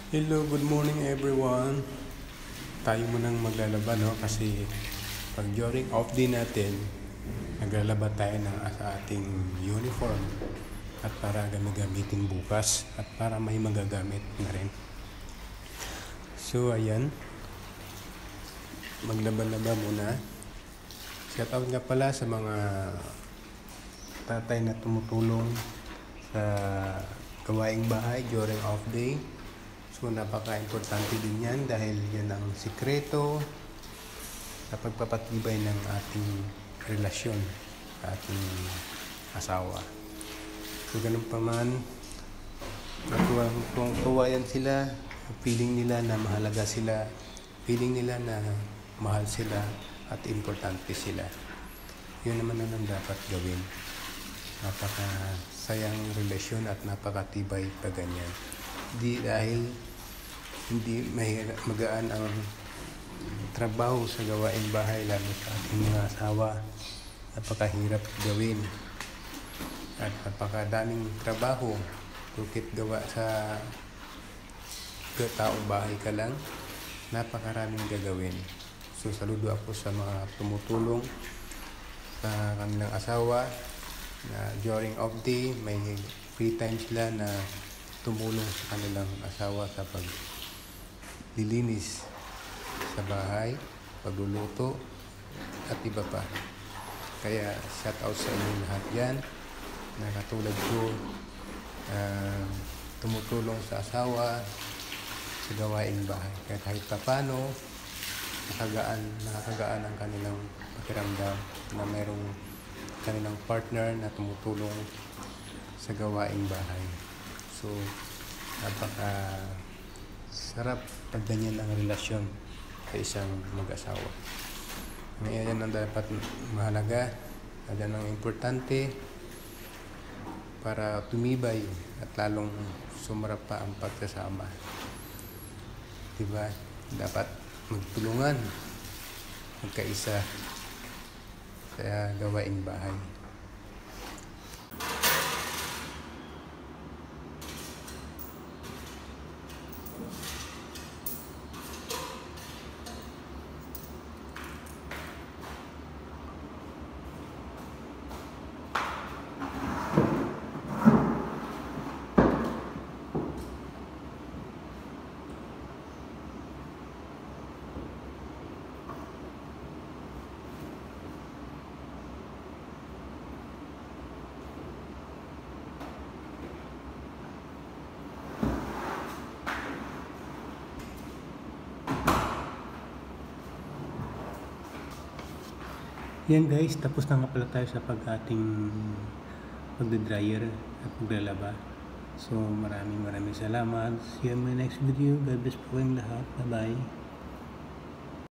Hello, good morning everyone. Tayo munang maglalaba, no? Kasi pag during off day natin, naglalaba tayo sa ating uniform at para gamitin bukas at para may magagamit na rin. So, ayan. Maglaba-laba muna. Shout out nga pala sa mga tatay na tumutulong sa gawaing bahay during off day. So napaka-importante din yan dahil yan ang sikreto sa pagpapatibay ng ating relasyon sa ating asawa. So ganun pa man, natuwa yan sila, feeling nila na mahalaga sila, feeling nila na mahal sila at importante sila. Yun naman ang dapat gawin. Napakasayang relasyon at napakatibay pa ganyan. Dahil hindi magaan ang trabaho sa gawaing bahay, lalo sa ating mga asawa. Napakahirap gawin at napakadaming trabaho. Tukit gawa sa taong bahay ka lang, napakaraming gagawin. So saludo ako sa mga tumutulong sa kanilang asawa na during off day may free time sila na tumulong sa kanilang asawa sa paglilinis sa bahay, pagluluto at iba pa. Kaya shout out sa inyo lahat yan na katulad ko tumutulong sa asawa sa gawaing bahay. Kaya kahit papano nakakagaan ang kanilang pakiramdam na mayroong kanilang partner na tumutulong sa gawaing bahay. So, napaka-sarap pag ganyan ang relasyon sa isang mag-asawa. Ngayon ang dapat mahalaga, yan ang importante para tumibay at lalong sumarap pa ang pagkasama. Diba? Dapat magtulungan, magkaisa sa gawaing bahay. Yan guys, tapos na nga pala tayo sa pag-ating pagda-dryer at paglalaba. So maraming salamat. See you in my next video. God bless po kayong lahat. Bye bye.